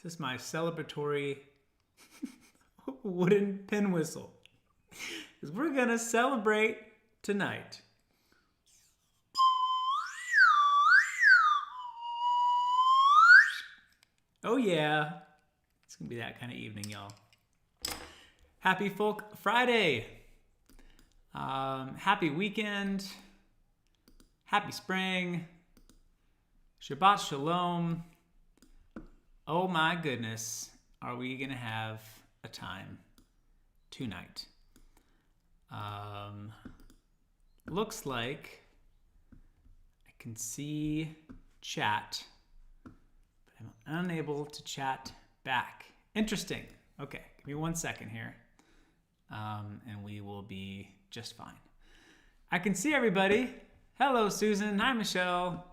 This is my celebratory wooden pin whistle. Because we're going to celebrate tonight. Oh yeah, it's going to be that kind of evening, y'all. Happy Folk Friday. Happy weekend. Happy spring. Shabbat Shalom. Oh my goodness, are we going to have a time tonight? Looks like I can see chat, but I'm unable to chat back. Interesting. Okay, give me 1 second here, and we will be just fine. I can see everybody. Hello, Susan. Hi, Michelle.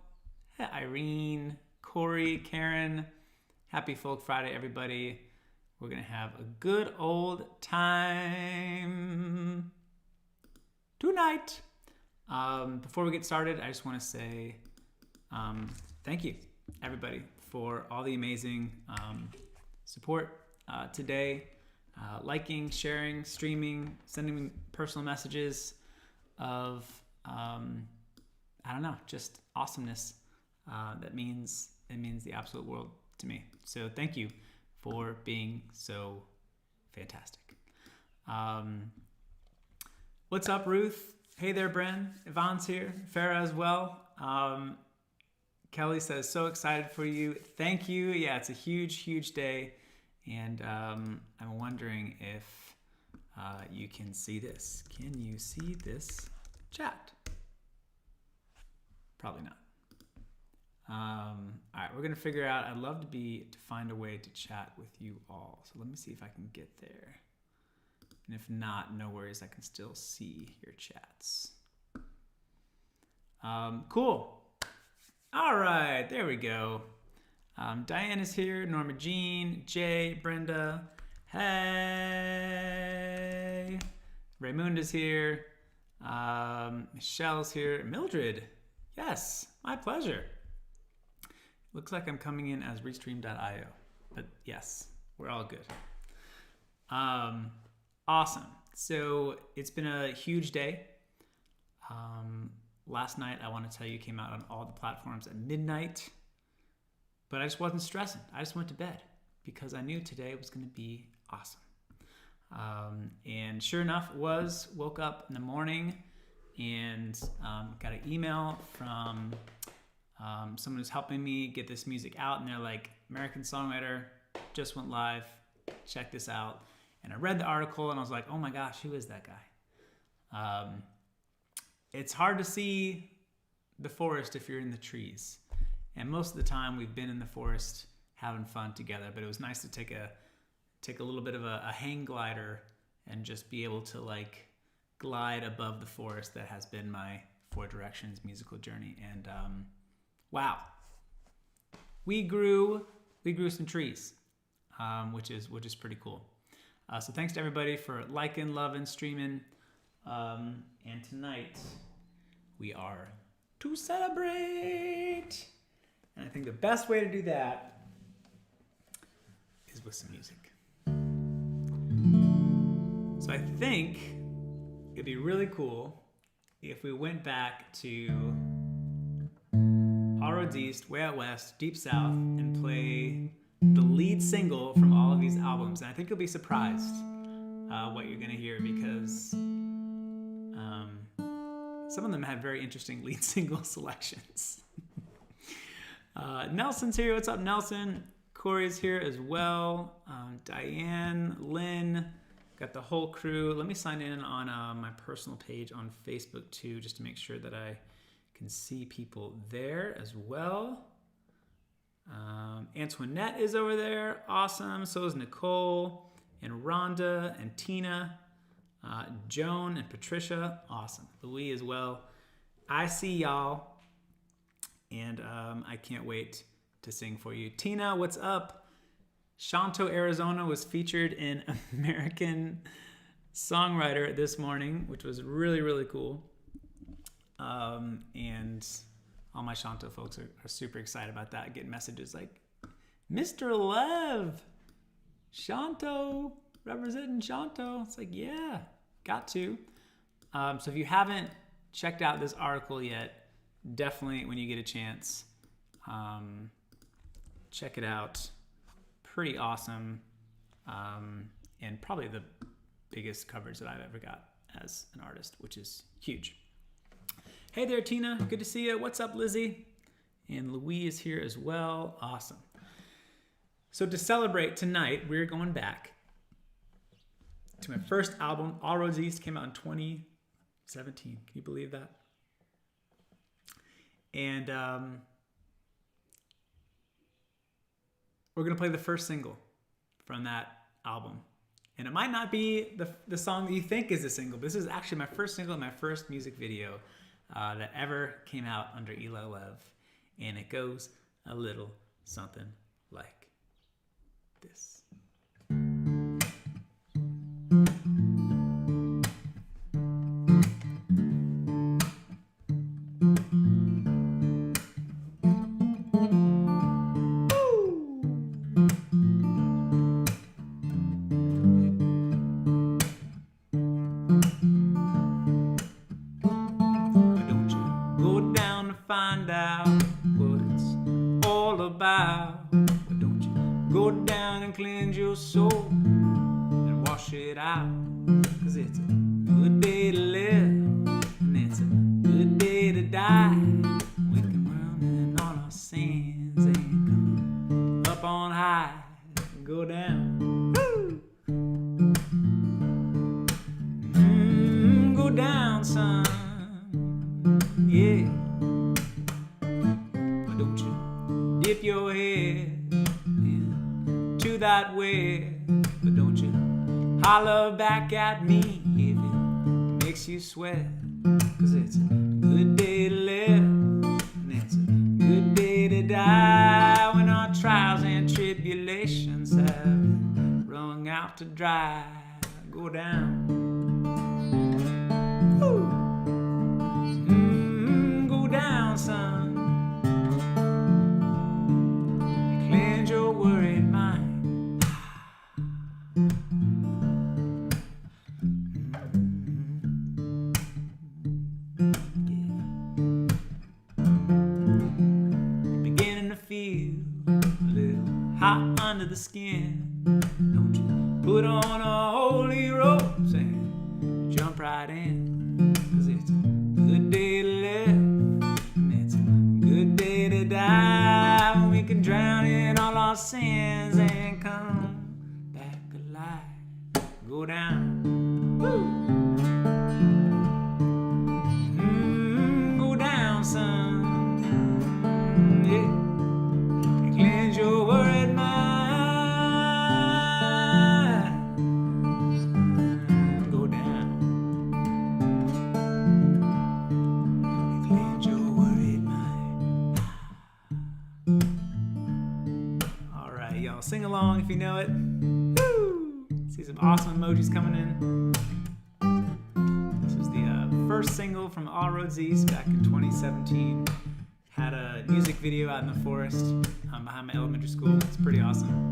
Hi, Irene, Corey, Karen. Happy Folk Friday, everybody. We're going to have a good old time tonight. Before we get started, I just want to say thank you, everybody, for all the amazing support today. Liking, sharing, streaming, sending me personal messages of, just awesomeness. It means the absolute world to me. So thank you for being so fantastic. What's up, Ruth? Hey there, Bren. Yvonne's here. Farah as well. Kelly says, so excited for you. Thank you. Yeah, it's a huge, huge day. And I'm wondering if you can see this. Can you see this chat? Probably not. All right, we're going to figure out. I'd love to find a way to chat with you all. So let me see if I can get there. And if not, no worries. I can still see your chats. Cool. All right, there we go. Diane is here. Norma Jean, Jay, Brenda. Hey. Raymunda's here. Michelle's here. Mildred. Yes, my pleasure. Looks like I'm coming in as Restream.io, but yes, we're all good. Awesome. So it's been a huge day. Last night, I want to tell you, came out on all the platforms at midnight, but I just wasn't stressing. I just went to bed because I knew today was going to be awesome. And sure enough, woke up in the morning and got an email from someone who's helping me get this music out, and they're like, American Songwriter just went live, check this out. And I read the article and I was like, oh my gosh, who is that guy? It's hard to see the forest if you're in the trees, and most of the time we've been in the forest having fun together, but it was nice to take a little bit of a hang glider and just be able to like glide above the forest that has been my Four Directions musical journey. And wow, we grew some trees, which is pretty cool. So thanks to everybody for liking, loving, streaming. And tonight we are to celebrate. And I think the best way to do that is with some music. So I think it'd be really cool if we went back to All Roads East, Way Out West, Deep South, and play the lead single from all of these albums. And I think you'll be surprised what you're going to hear, because some of them have very interesting lead single selections. Nelson's here. What's up, Nelson? Corey's here as well. Diane, Lynn, got the whole crew. Let me sign in on my personal page on Facebook too, just to make sure that I can see people there as well. Antoinette is over there. Awesome. So is Nicole and Rhonda and Tina. Joan and Patricia. Awesome. Louis as well. I see y'all. And I can't wait to sing for you. Tina, what's up? Shanto, Arizona was featured in American Songwriter this morning, which was really, really cool. And all my Shanto folks are super excited about that. Getting messages like, Mr. Lev, Shanto, representing Shanto. It's like, yeah, got to. So if you haven't checked out this article yet, definitely when you get a chance, check it out. Pretty awesome, and probably the biggest coverage that I've ever got as an artist, which is huge. Hey there, Tina. Good to see you. What's up, Lizzie? And Louis is here as well. Awesome. So to celebrate tonight, we're going back to my first album. All Roads East came out in 2017. Can you believe that? And we're going to play the first single from that album. And it might not be the song that you think is a single. This is actually my first single, my first music video that ever came out under Eli Lev. And it goes a little something like this. Find out what it's all about. But don't you go down and cleanse your soul and wash it out. 'Cause it's a good day to live and it's a good day to die. We can run in all our sins and come up on high and go down. Go down, son. Yeah. Dip your head into that way, but don't you holler back at me if it makes you sweat. 'Cause it's a good day to live and it's a good day to die, when our trials and tribulations have rung out to dry. Go down. Go down, son. Worried mind. Beginning to feel a little hot under the skin. Don't you put on a holy robes and jump right in. 'Cause it's a good day to live and it's a good day to die. We can drown in all our sins and come back alive. Go down. Go down, son. Yeah. Cleanse your worried mind. Go down. Cleanse your worried mind. Y'all sing along if you know it. Woo! See some awesome emojis coming in. This was the first single from All Roads East back in 2017. Had a music video out in the forest behind my elementary school. It's pretty awesome.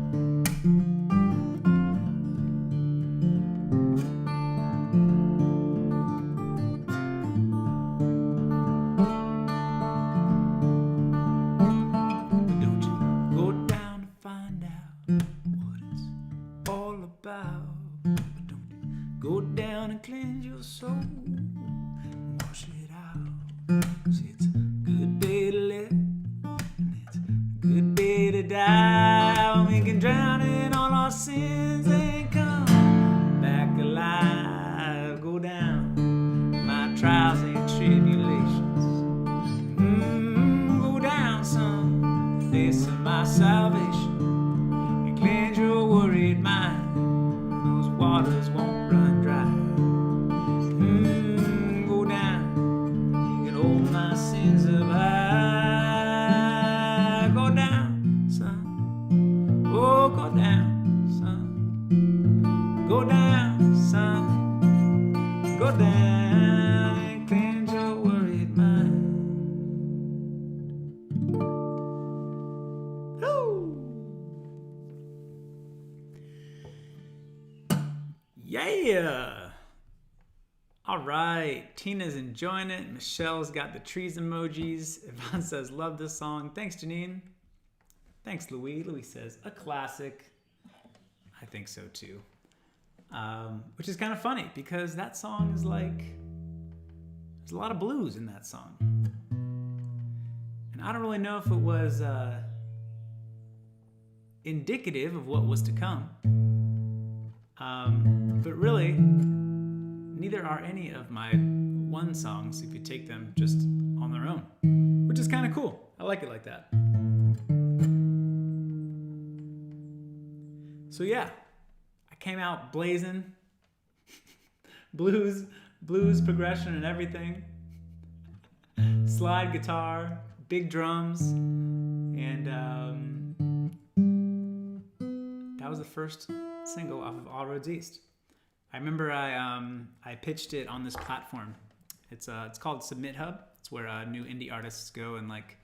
Go down and cleanse your soul and wash it out. 'Cause it's a good day to live and it's a good day to die. We can drown in all our sins and come back alive. Go down my trials and tribulations. Go down, son, face of my salvation, and cleanse your worried mind. Those waters won't run dry. Go down, you can hold my sins up high. Go down, son. Oh, go down, son. Go down, son. Go down and cleanse your worried mind. Woo! Yeah. All right. Tina's enjoying it. Michelle's got the trees emojis. Yvonne says, love this song. Thanks, Janine. Thanks, Louis. Louis says, a classic. I think so too. Which is kind of funny because that song is like, there's a lot of blues in that song. And I don't really know if it was indicative of what was to come. But really, neither are any of my one songs if you take them just on their own, which is kind of cool. I like it like that. So yeah, I came out blazing. blues progression and everything. Slide guitar, big drums, and that was the first single off of All Roads East. I remember I pitched it on this platform. It's called Submit Hub. It's where new indie artists go and like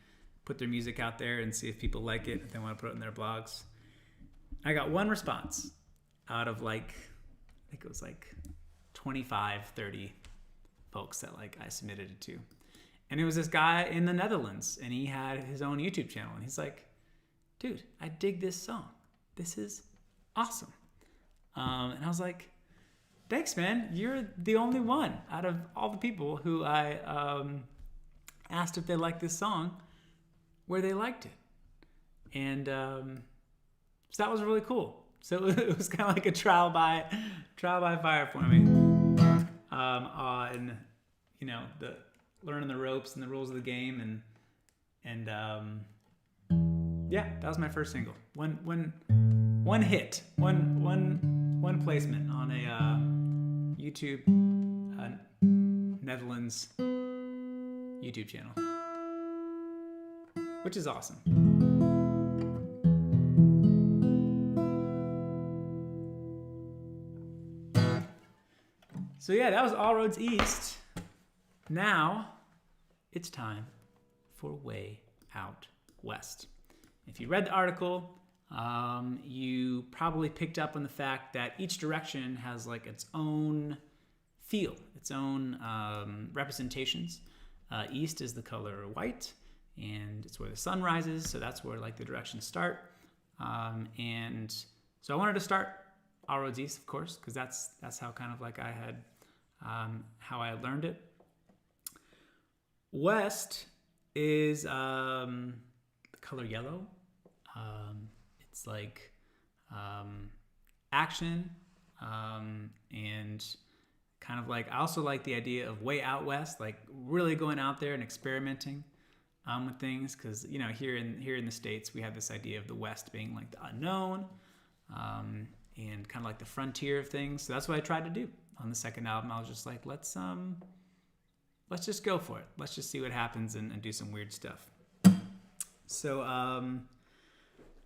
put their music out there and see if people like it, if they want to put it in their blogs. I got one response out of like, I think it was like 25, 30 folks that like I submitted it to. And it was this guy in the Netherlands, and he had his own YouTube channel. And he's like, dude, I dig this song. This is awesome. And I was like, thanks, man. You're the only one out of all the people who I asked if they liked this song, where they liked it. And so that was really cool. So it was kind of like a trial by fire for me on, you know, the learning the ropes and the rules of the game, and yeah, that was my first single. One hit, one placement on a YouTube Netherlands YouTube channel, which is awesome. So yeah, that was All Roads East. Now it's time for Way Out West. If you read the article, you probably picked up on the fact that each direction has like its own feel, its own representations. East is the color white, and it's where the sun rises, so that's where like the directions start. And so I wanted to start All Roads East, of course, because that's how kind of like I had how I learned it. West is the color yellow. It's like action, and kind of like, I also like the idea of way out west, like really going out there and experimenting with things, because you know here in the States we have this idea of the West being like the unknown, and kind of like the frontier of things. So that's what I tried to do on the second album. I was just like, let's just go for it. Let's just see what happens and do some weird stuff. So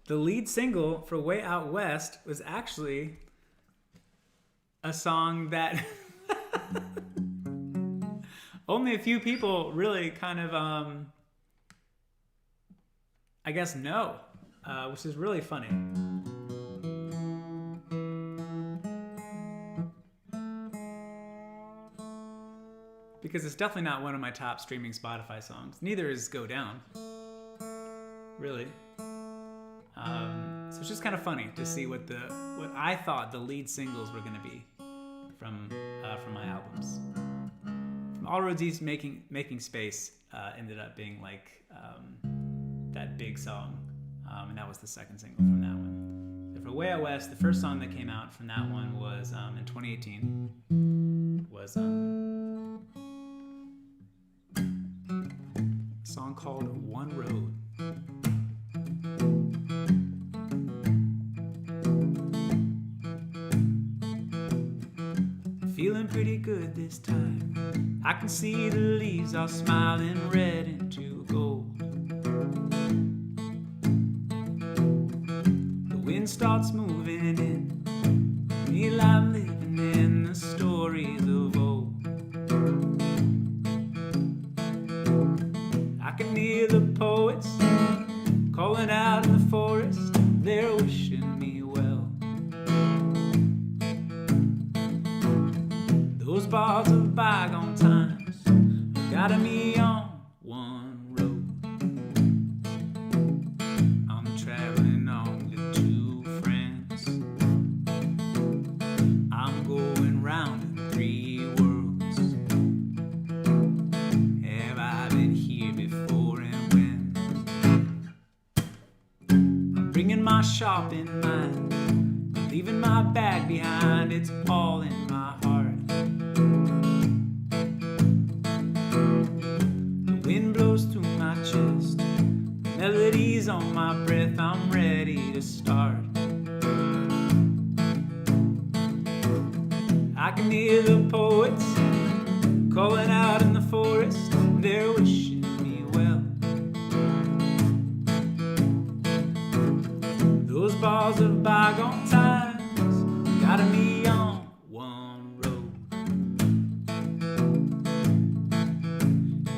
the lead single for Way Out West was actually a song that only a few people really kind of, I guess, know, which is really funny. Because it's definitely not one of my top streaming Spotify songs. Neither is Go Down, really. So it's just kind of funny to see what I thought the lead singles were going to be from my albums. From All Roads East, Making Space ended up being like that big song, and that was the second single from that one. So for Way Out West, the first song that came out from that one was in 2018 was a song called One Road. Feeling pretty good this time. I can see the leaves are smiling red into gold. The wind starts moving in. Feel I'm living in the stories of old. I can hear the poets calling out in the forest. They're wishing me well. bars of bygone times got me on one road. I'm traveling on with two friends. I'm going round in three worlds. Have I been here before and when? I'm bringing my shopping mind, leaving my bag behind. It's all in my heart. The wind blows through my chest, melodies on my breath. I'm ready to start. I can hear the poets calling out in the forest. They're wishing me well. Those bars of bygone times got me on one road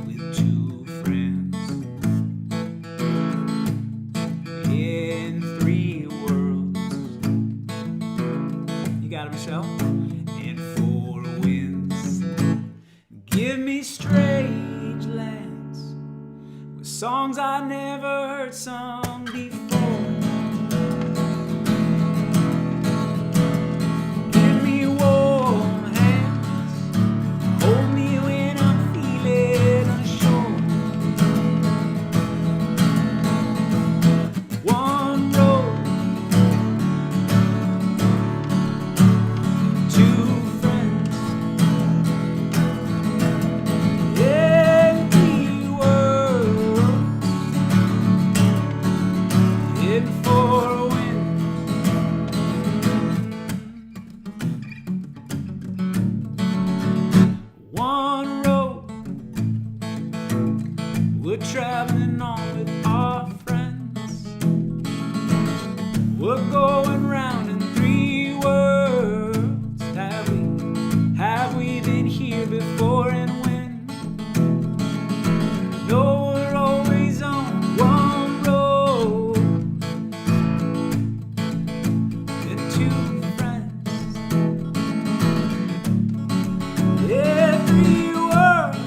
with two friends in three worlds. You got it, Michelle? In four winds. Give me strange lands with songs I never heard sung before. We're traveling on with our friends. We're going round in three worlds. Have we been here before and when? No, we're always on one road. And two friends. Yeah, three worlds.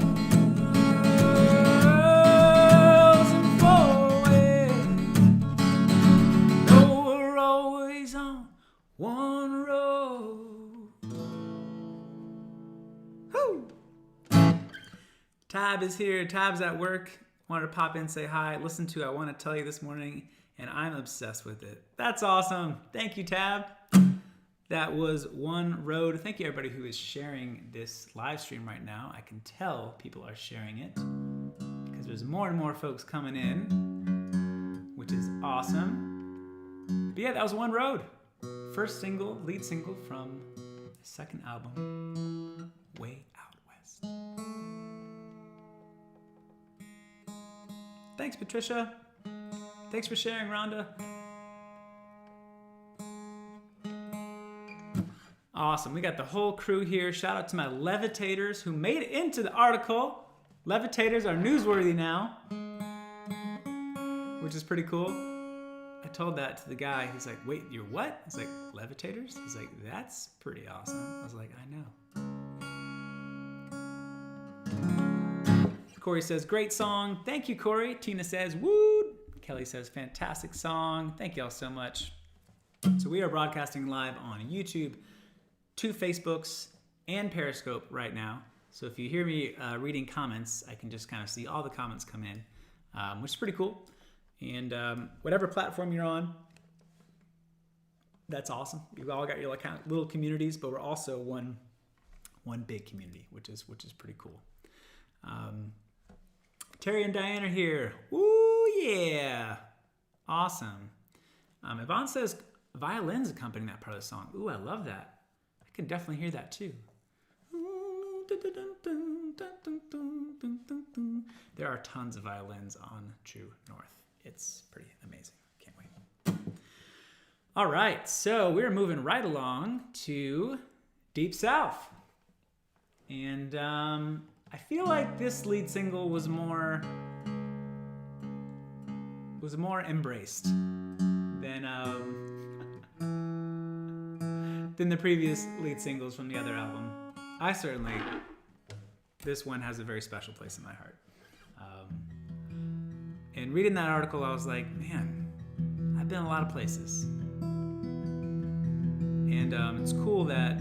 One road. Woo! Tab is here. Tab's at work. Wanted to pop in, say hi. Listen to I Want to Tell You this morning, and I'm obsessed with it. That's awesome. Thank you, Tab. That was One Road. Thank you, everybody who is sharing this live stream right now. I can tell people are sharing it because there's more and more folks coming in, which is awesome. But yeah, that was One Road. First single, lead single from the second album, Way Out West. Thanks, Patricia. Thanks for sharing, Rhonda. Awesome. We got the whole crew here. Shout out to my levitators who made it into the article. Levitators are newsworthy now, which is pretty cool. I told that to the guy. He's like, wait, you're what? He's like, levitators? He's like, that's pretty awesome. I was like, I know. Corey says, great song. Thank you, Corey. Tina says, woo. Kelly says, fantastic song. Thank you all so much. So we are broadcasting live on YouTube, 2 Facebooks, and Periscope right now. So if you hear me reading comments, I can just kind of see all the comments come in, which is pretty cool. And whatever platform you're on, that's awesome. You've all got your little communities, but we're also one big community, which is pretty cool. Terry and Diane are here. Woo, yeah. Awesome. Yvonne says violins accompanying that part of the song. Ooh, I love that. I can definitely hear that too. There are tons of violins on True North. It's pretty amazing. Can't wait. All right, so we're moving right along to Deep South. And I feel like this lead single was more embraced than the previous lead singles from the other album. I certainly, this one has a very special place in my heart. And reading that article, I was like, man, I've been a lot of places. And it's cool that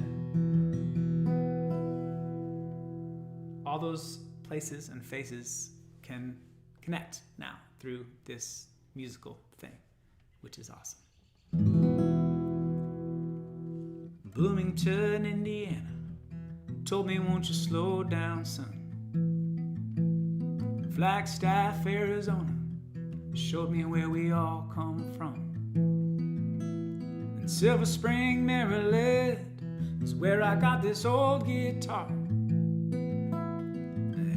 all those places and faces can connect now through this musical thing, which is awesome. Bloomington, Indiana, told me, won't you slow down, son? Flagstaff, Arizona, showed me where we all come from. And Silver Spring, Maryland, is where I got this old guitar. And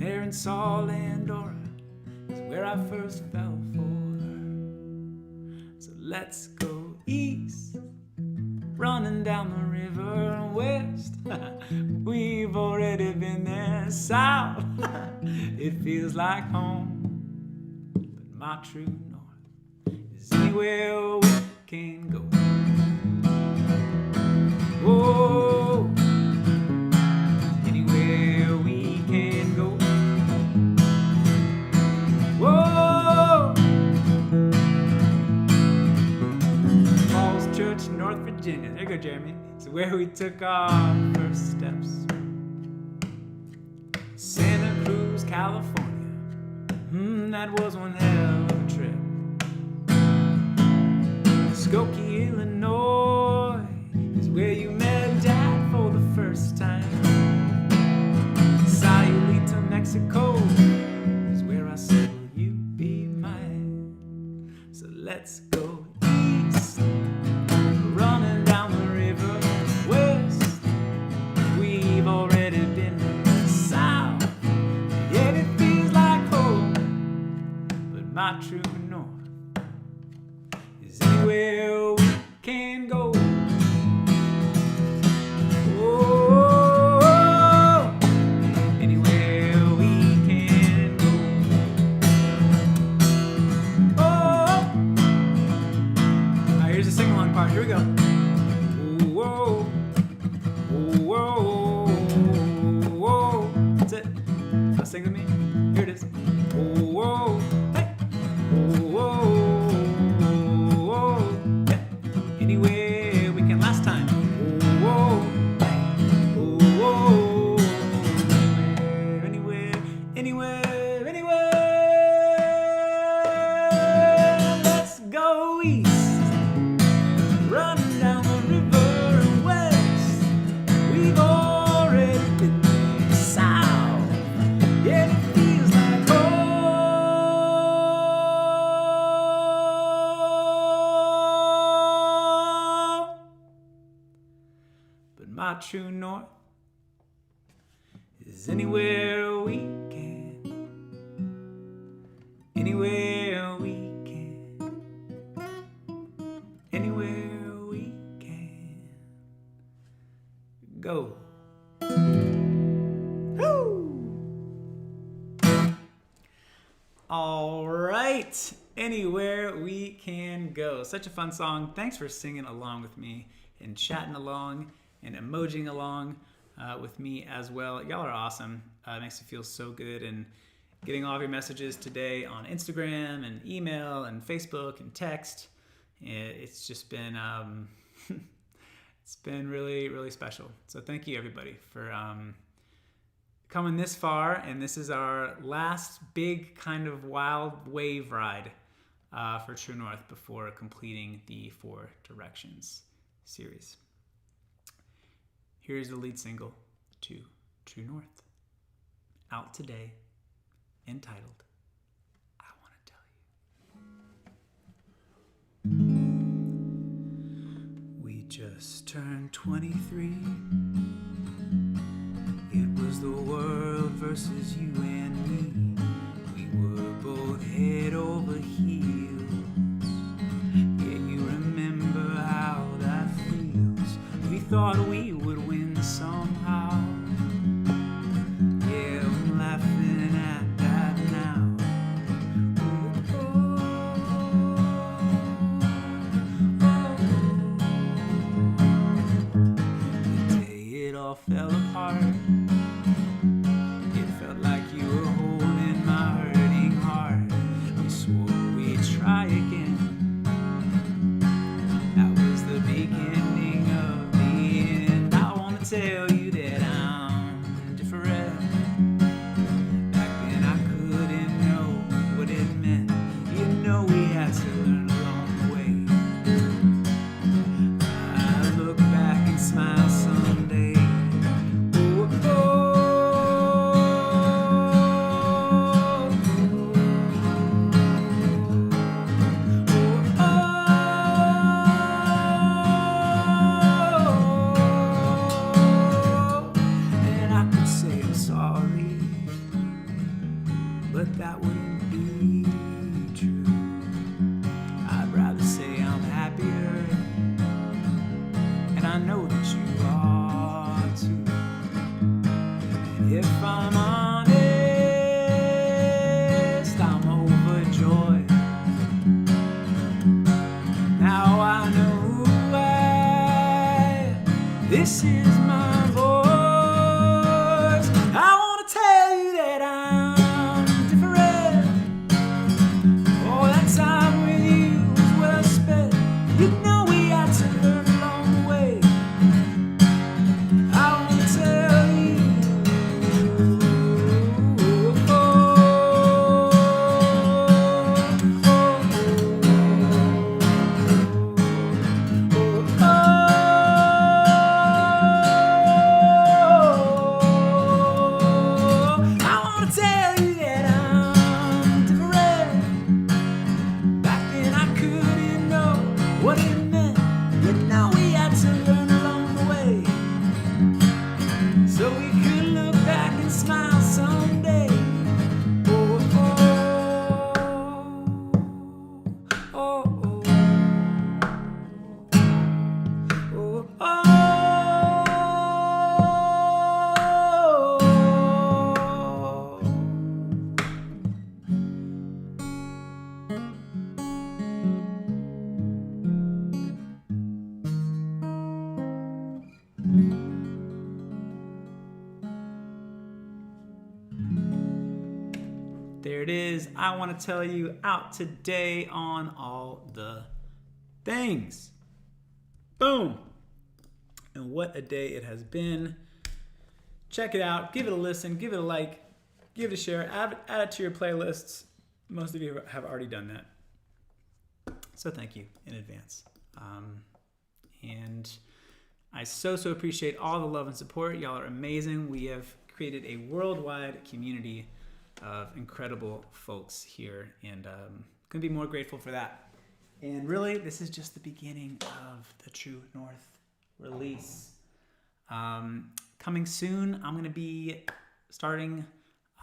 Arkansas, Landora, is where I first fell for her. So let's go east, running down the river west. We've already been there. South, it feels like home. But my true north is anywhere we can go. Whoa, anywhere we can go. Whoa, Falls Church, North Virginia. There you go, Jeremy. It's where we took our first steps. Santa Cruz, California. That was one hell of a trip. Skokie, Illinois, is where you met Dad for the first time. Sayulita, Mexico, is where I said, will you be mine? So let's go east, running down the river west. We've already been south, yet it feels like home. But my true north is anywhere we can go. Oh, anywhere we can go. Oh, all right, here's the sing-along part. Here we go. Whoa, whoa, whoa. That's it. Now sing with me. Here it is. Whoa, hey. Whoa, whoa, yeah. Anywhere we can. Last time. Whoa, hey. Whoa, anywhere, anywhere, anywhere. Let's go east, running down the river west. We've already been south, yet it feels like home. But my true north is anywhere we can. Anywhere we can. Anywhere we can go. Woo! All right. Anywhere we can go. Such a fun song. Thanks for singing along with me and chatting along and emojiing along with me as well. Y'all are awesome. It makes me feel so good. And getting all of your messages today on Instagram and email and Facebook and text. It's just been it's been really, really special. So thank you everybody for coming this far. And this is our last big kind of wild wave ride for True North before completing the Four Directions series. Here's the lead single to True North, out today, entitled I Want to Tell You. We just turned 23. It was the world versus you and me. We were both head over heels. Yeah, you remember how that feels. We thought we would win somehow. Yeah, I'm laughing at that now. The day it all fell apart, it is. I want to tell you out today on all the things. Boom. And what a day it has been. Check it out. Give it a listen. Give it a like. Give it a share. Add it to your playlists. Most of you have already done that. So thank you in advance. And I so appreciate all the love and support. Y'all are amazing. We have created a worldwide community of incredible folks here, and couldn't be more grateful for that. And really, this is just the beginning of the True North release. Coming soon, I'm going to be starting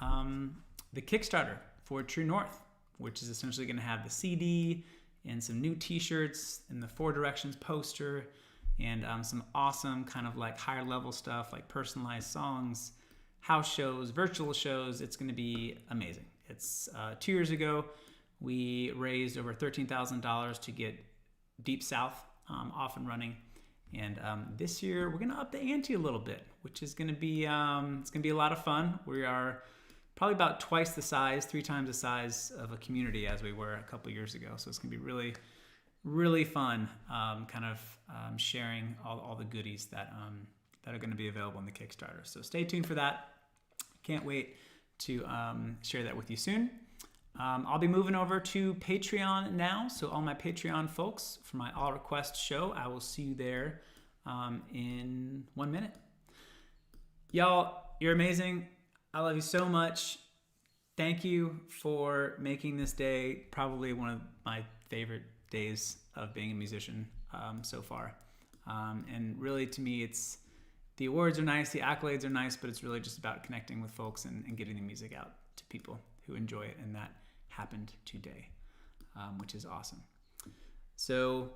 the Kickstarter for True North, which is essentially going to have the CD and some new t-shirts and the Four Directions poster and some awesome kind of like higher level stuff like personalized songs, house shows, virtual shows. It's going to be amazing. It's 2 years ago, we raised over $13,000 to get Deep South off and running. And this year we're going to up the ante a little bit, which is going to be, it's going to be a lot of fun. We are probably about twice the size, 3 times the size of a community as we were a couple years ago. So it's going to be really fun, sharing all the goodies that are going to be available in the Kickstarter. So stay tuned for that. Can't wait to share that with you soon. I'll be moving over to Patreon now. So all my Patreon folks for my All Request show, I will see you there in 1 minute. Y'all, you're amazing. I love you so much. Thank you for making this day probably one of my favorite days of being a musician so far. And really, to me, it's the awards are nice, the accolades are nice, but it's really just about connecting with folks and getting the music out to people who enjoy it. And that happened today, which is awesome. So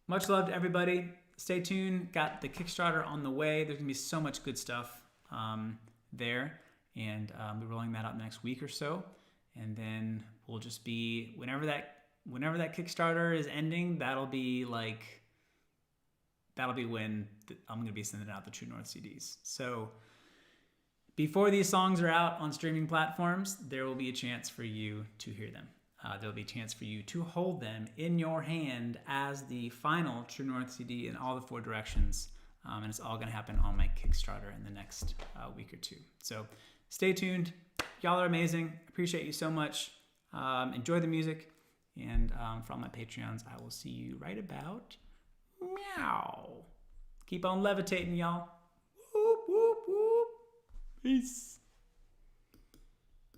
much love to everybody. Stay tuned. Got the Kickstarter on the way. There's gonna be so much good stuff there. And we're rolling that out next week or so. And then we'll just be, whenever that Kickstarter is ending, that'll be when I'm going to be sending out the True North CDs. So before these songs are out on streaming platforms, there will be a chance for you to hear them. There'll be a chance for you to hold them in your hand as the final True North CD in all the 4 directions. And it's all going to happen on my Kickstarter in the next week or 2. So stay tuned. Y'all are amazing. Appreciate you so much. Enjoy the music. And for all my Patreons, I will see you right about meow. Keep on levitating, y'all. Whoop, whoop, whoop. Peace.